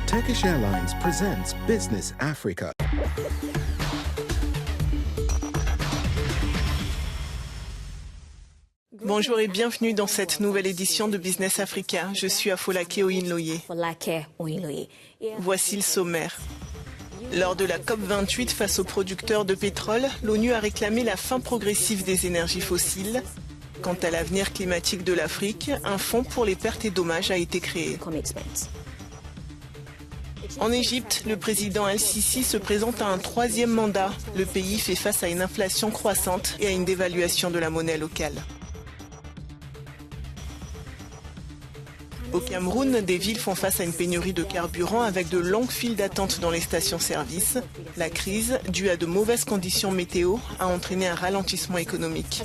Turkish Airlines presents Business Africa. Bonjour et bienvenue dans cette nouvelle édition de Business Africa. Je suis Afolake Oyinloye. Voici le sommaire. Lors de la COP28 face aux producteurs de pétrole, l'ONU a réclamé la fin progressive des énergies fossiles. Quant à l'avenir climatique de l'Afrique, un fonds pour les pertes et dommages a été créé. En Égypte, le président El-Sisi se présente à un troisième mandat. Le pays fait face à une inflation croissante et à une dévaluation de la monnaie locale. Au Cameroun, des villes font face à une pénurie de carburant avec de longues files d'attente dans les stations-service. La crise, due à de mauvaises conditions météo, a entraîné un ralentissement économique.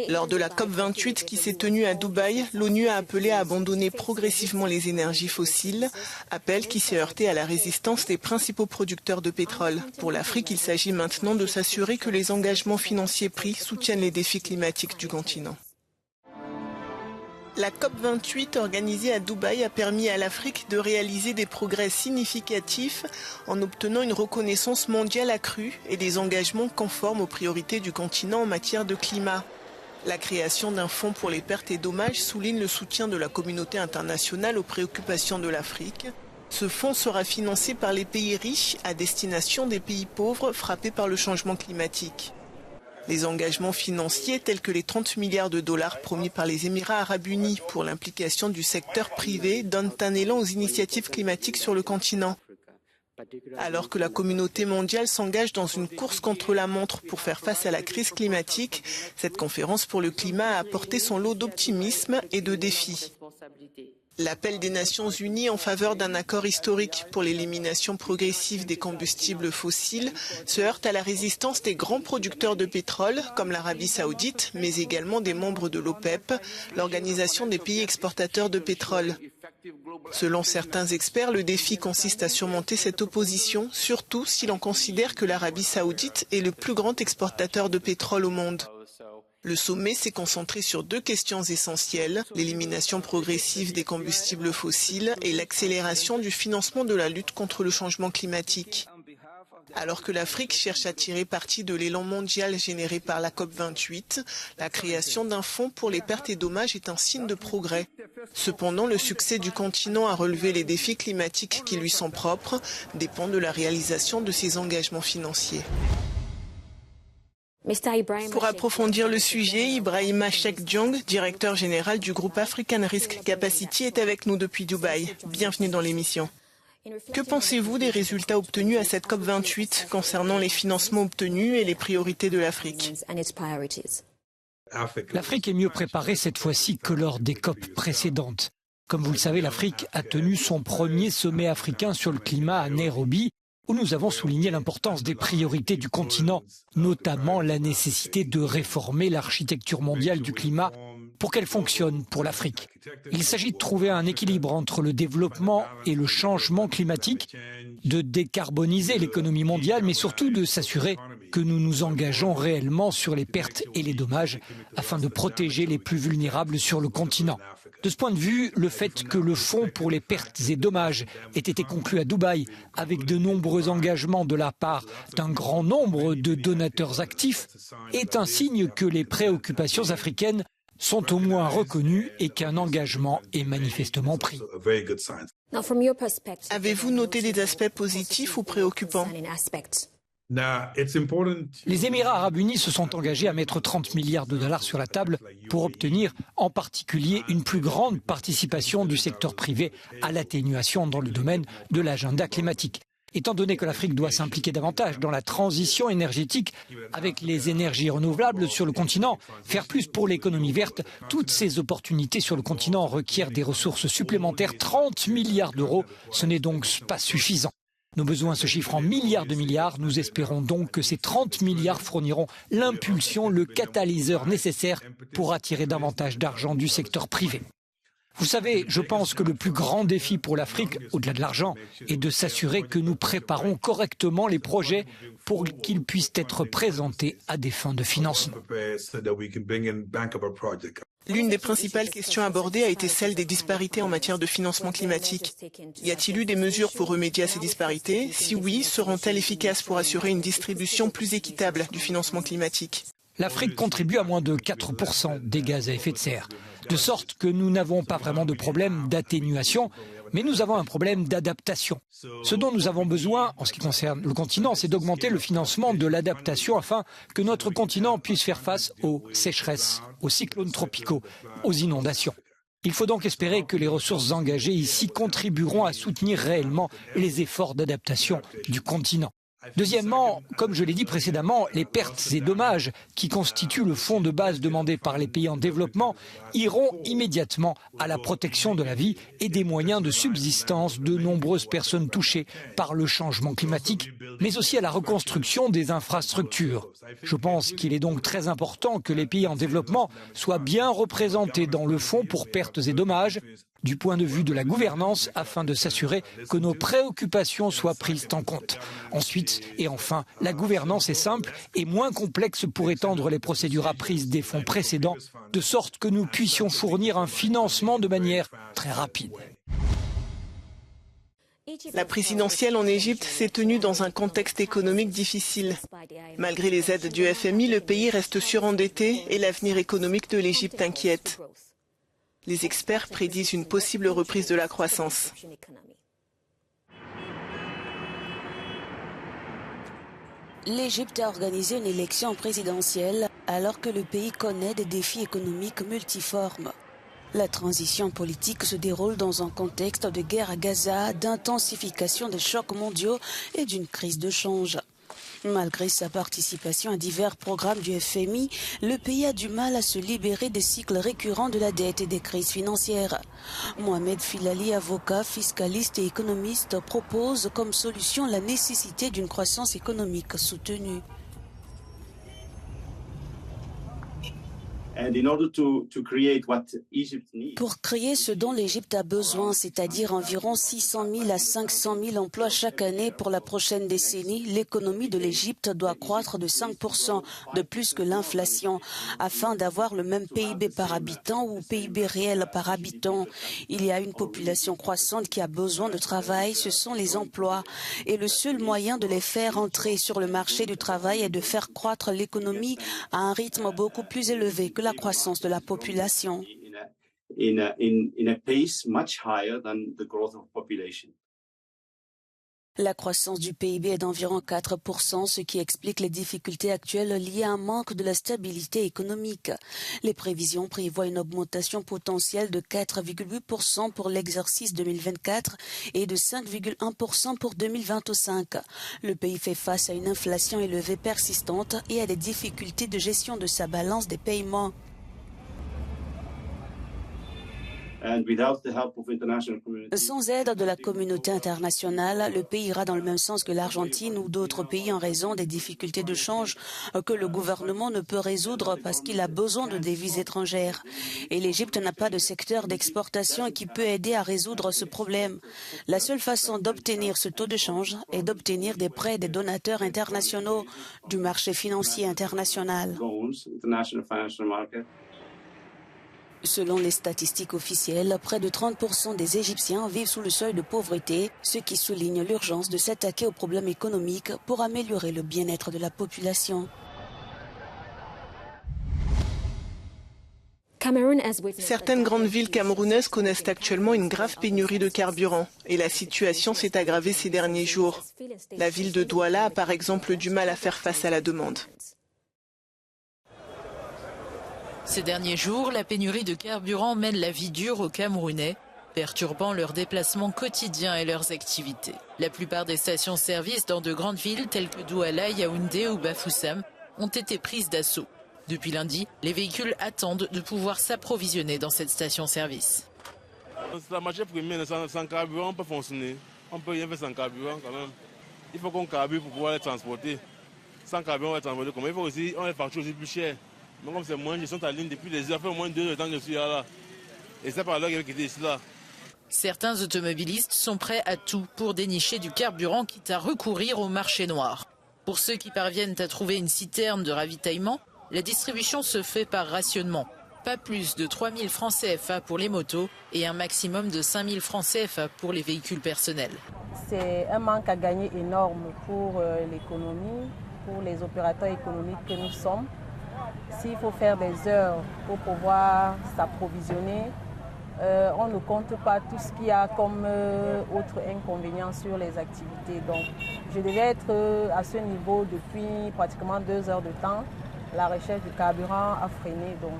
Lors de la COP28 qui s'est tenue à Dubaï, l'ONU a appelé à abandonner progressivement les énergies fossiles, appel qui s'est heurté à la résistance des principaux producteurs de pétrole. Pour l'Afrique, il s'agit maintenant de s'assurer que les engagements financiers pris soutiennent les défis climatiques du continent. La COP28 organisée à Dubaï a permis à l'Afrique de réaliser des progrès significatifs en obtenant une reconnaissance mondiale accrue et des engagements conformes aux priorités du continent en matière de climat. La création d'un fonds pour les pertes et dommages souligne le soutien de la communauté internationale aux préoccupations de l'Afrique. Ce fonds sera financé par les pays riches à destination des pays pauvres frappés par le changement climatique. Les engagements financiers tels que les 30 milliards de dollars promis par les Émirats arabes unis pour l'implication du secteur privé donnent un élan aux initiatives climatiques sur le continent. Alors que la communauté mondiale s'engage dans une course contre la montre pour faire face à la crise climatique, cette conférence pour le climat a apporté son lot d'optimisme et de défis. L'appel des Nations Unies en faveur d'un accord historique pour l'élimination progressive des combustibles fossiles se heurte à la résistance des grands producteurs de pétrole, comme l'Arabie saoudite, mais également des membres de l'OPEP, l'organisation des pays exportateurs de pétrole. Selon certains experts, le défi consiste à surmonter cette opposition, surtout si l'on considère que l'Arabie saoudite est le plus grand exportateur de pétrole au monde. Le sommet s'est concentré sur deux questions essentielles, l'élimination progressive des combustibles fossiles et l'accélération du financement de la lutte contre le changement climatique. Alors que l'Afrique cherche à tirer parti de l'élan mondial généré par la COP28, la création d'un fonds pour les pertes et dommages est un signe de progrès. Cependant, le succès du continent à relever les défis climatiques qui lui sont propres dépend de la réalisation de ses engagements financiers. Pour approfondir le sujet, Ibrahima Cheikh Diong, directeur général du groupe African Risk Capacity, est avec nous depuis Dubaï. Bienvenue dans l'émission. Que pensez-vous des résultats obtenus à cette COP28 concernant les financements obtenus et les priorités de l'Afrique ? L'Afrique est mieux préparée cette fois-ci que lors des COP précédentes. Comme vous le savez, l'Afrique a tenu son premier sommet africain sur le climat à Nairobi, où nous avons souligné l'importance des priorités du continent, notamment la nécessité de réformer l'architecture mondiale du climat pour qu'elle fonctionne pour l'Afrique. Il s'agit de trouver un équilibre entre le développement et le changement climatique, de décarboniser l'économie mondiale, mais surtout de s'assurer que nous nous engageons réellement sur les pertes et les dommages afin de protéger les plus vulnérables sur le continent. De ce point de vue, le fait que le fonds pour les pertes et dommages ait été conclu à Dubaï avec de nombreux engagements de la part d'un grand nombre de donateurs actifs est un signe que les préoccupations africaines sont au moins reconnues et qu'un engagement est manifestement pris. Avez-vous noté des aspects positifs ou préoccupants ? Les Émirats arabes unis se sont engagés à mettre 30 milliards de dollars sur la table pour obtenir en particulier une plus grande participation du secteur privé à l'atténuation dans le domaine de l'agenda climatique. Étant donné que l'Afrique doit s'impliquer davantage dans la transition énergétique avec les énergies renouvelables sur le continent, faire plus pour l'économie verte, toutes ces opportunités sur le continent requièrent des ressources supplémentaires. 30 milliards d'euros, ce n'est donc pas suffisant. Nos besoins se chiffrent en milliards de milliards. Nous espérons donc que ces 30 milliards fourniront l'impulsion, le catalyseur nécessaire pour attirer davantage d'argent du secteur privé. Vous savez, je pense que le plus grand défi pour l'Afrique, au-delà de l'argent, est de s'assurer que nous préparons correctement les projets pour qu'ils puissent être présentés à des fins de financement. L'une des principales questions abordées a été celle des disparités en matière de financement climatique. Y a-t-il eu des mesures pour remédier à ces disparités? Si oui, seront-elles efficaces pour assurer une distribution plus équitable du financement climatique? L'Afrique contribue à moins de 4% des gaz à effet de serre, de sorte que nous n'avons pas vraiment de problème d'atténuation, mais nous avons un problème d'adaptation. Ce dont nous avons besoin, en ce qui concerne le continent, c'est d'augmenter le financement de l'adaptation afin que notre continent puisse faire face aux sécheresses, aux cyclones tropicaux, aux inondations. Il faut donc espérer que les ressources engagées ici contribueront à soutenir réellement les efforts d'adaptation du continent. Deuxièmement, comme je l'ai dit précédemment, les pertes et dommages qui constituent le fonds de base demandé par les pays en développement iront immédiatement à la protection de la vie et des moyens de subsistance de nombreuses personnes touchées par le changement climatique, mais aussi à la reconstruction des infrastructures. Je pense qu'il est donc très important que les pays en développement soient bien représentés dans le fonds pour pertes et dommages, du point de vue de la gouvernance, afin de s'assurer que nos préoccupations soient prises en compte. Ensuite, et enfin, la gouvernance est simple et moins complexe pour étendre les procédures apprises des fonds précédents, de sorte que nous puissions fournir un financement de manière très rapide. La présidentielle en Égypte s'est tenue dans un contexte économique difficile. Malgré les aides du FMI, le pays reste surendetté et l'avenir économique de l'Égypte inquiète. Les experts prédisent une possible reprise de la croissance. L'Égypte a organisé une élection présidentielle alors que le pays connaît des défis économiques multiformes. La transition politique se déroule dans un contexte de guerre à Gaza, d'intensification des chocs mondiaux et d'une crise de change. Malgré sa participation à divers programmes du FMI, le pays a du mal à se libérer des cycles récurrents de la dette et des crises financières. Mohamed Filali, avocat, fiscaliste et économiste, propose comme solution la nécessité d'une croissance économique soutenue. Pour créer ce dont l'Égypte a besoin, c'est-à-dire environ 600 000 à 500 000 emplois chaque année pour la prochaine décennie, l'économie de l'Égypte doit croître de 5% de plus que l'inflation, afin d'avoir le même PIB par habitant ou PIB réel par habitant. Il y a une population croissante qui a besoin de travail, ce sont les emplois. Et le seul moyen de les faire entrer sur le marché du travail est de faire croître l'économie à un rythme beaucoup plus élevé que la croissance de la population. La croissance du PIB est d'environ 4%, ce qui explique les difficultés actuelles liées à un manque de la stabilité économique. Les prévisions prévoient une augmentation potentielle de 4,8% pour l'exercice 2024 et de 5,1% pour 2025. Le pays fait face à une inflation élevée persistante et à des difficultés de gestion de sa balance des paiements. Sans aide de la communauté internationale, le pays ira dans le même sens que l'Argentine ou d'autres pays en raison des difficultés de change que le gouvernement ne peut résoudre parce qu'il a besoin de devises étrangères. Et l'Égypte n'a pas de secteur d'exportation qui peut aider à résoudre ce problème. La seule façon d'obtenir ce taux de change est d'obtenir des prêts des donateurs internationaux du marché financier international. Selon les statistiques officielles, près de 30% des Égyptiens vivent sous le seuil de pauvreté, ce qui souligne l'urgence de s'attaquer aux problèmes économiques pour améliorer le bien-être de la population. Certaines grandes villes camerounaises connaissent actuellement une grave pénurie de carburant et la situation s'est aggravée ces derniers jours. La ville de Douala a par exemple du mal à faire face à la demande. Ces derniers jours, la pénurie de carburant mène la vie dure aux Camerounais, perturbant leurs déplacements quotidiens et leurs activités. La plupart des stations-service dans de grandes villes telles que Douala, Yaoundé ou Bafoussam ont été prises d'assaut. Depuis lundi, les véhicules attendent de pouvoir s'approvisionner dans cette station-service. La matière première, sans carburant, on peut fonctionner. On ne peut rien faire sans carburant quand même. Il faut qu'on carbure pour pouvoir les transporter. Sans carburant, on va les transporter comment? Il faut aussi, on les facture aussi plus cher. Mais comme c'est moins, je suis en ligne depuis des heures, ça fait au moins 2 heures de temps que je suis là. Et c'est par là qu'il était ici là. Certains automobilistes sont prêts à tout pour dénicher du carburant, quitte à recourir au marché noir. Pour ceux qui parviennent à trouver une citerne de ravitaillement, la distribution se fait par rationnement. Pas plus de 3 000 francs CFA pour les motos et un maximum de 5 000 francs CFA pour les véhicules personnels. C'est un manque à gagner énorme pour l'économie, pour les opérateurs économiques que nous sommes. S'il faut faire des heures pour pouvoir s'approvisionner, on ne compte pas tout ce qu'il y a comme autre inconvénient sur les activités. Donc, je devais être à ce niveau depuis pratiquement 2 heures de temps. La recherche du carburant a freiné. Donc.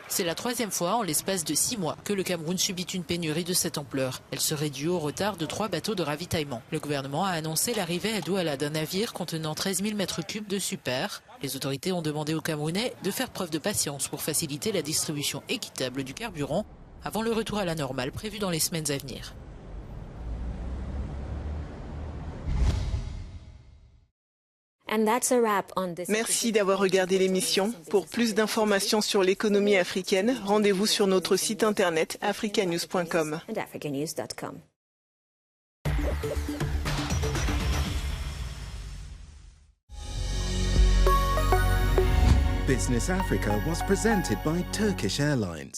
C'est la 3e fois en l'espace de 6 mois que le Cameroun subit une pénurie de cette ampleur. Elle serait due au retard de 3 bateaux de ravitaillement. Le gouvernement a annoncé l'arrivée à Douala d'un navire contenant 13 000 mètres cubes de super. Les autorités ont demandé aux Camerounais de faire preuve de patience pour faciliter la distribution équitable du carburant avant le retour à la normale prévu dans les semaines à venir. Merci d'avoir regardé l'émission. Pour plus d'informations sur l'économie africaine, rendez-vous sur notre site internet africanews.com. Business Africa was presented by Turkish Airlines.